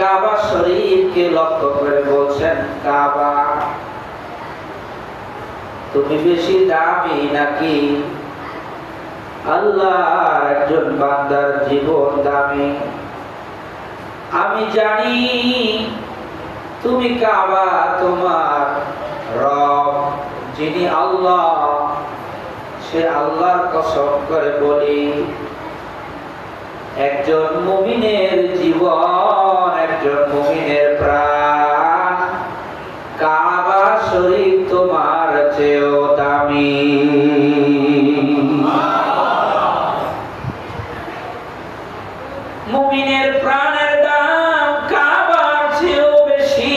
কাবা শরীফকে লক্ষ্য করে বলছেন, কাবা তুমি বেশি দামি নাকি আল্লাহ একজন বান্দার জীবন দামি? আমি জানি তুমি কাবা তোমার রব যিনি আল্লাহ, সে আল্লাহর কসম করে বলি একজন মুমিনের জীবন, একজন মুমিনের প্রাণ কাবা শরীফ তোমার চেয়েও দামি। মুমিনের প্রাণের দাম কাবার চেয়েও বেশি।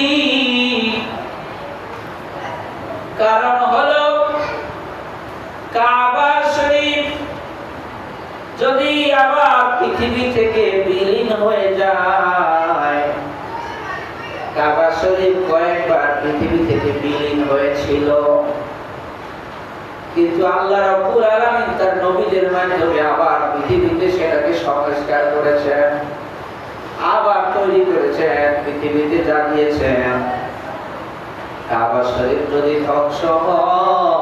কারণ হলো কাবা শরীফ যদি আবার পৃথিবী থেকে বিলীন হয়ে যায়, কাবা শরীফ কয়েকবার পৃথিবী থেকে বিলীন হয়েছিল, কিন্তু আল্লাহ রাব্বুল আলামিন তার নবীদের মাধ্যমে আবার পৃথিবীতে সেটাকে সংস্কার করেছেন, আবার তৈরি করেছেন, পৃথিবীতে জাগিয়েছেন। কাবা শরীফ যদি ধ্বংস হয়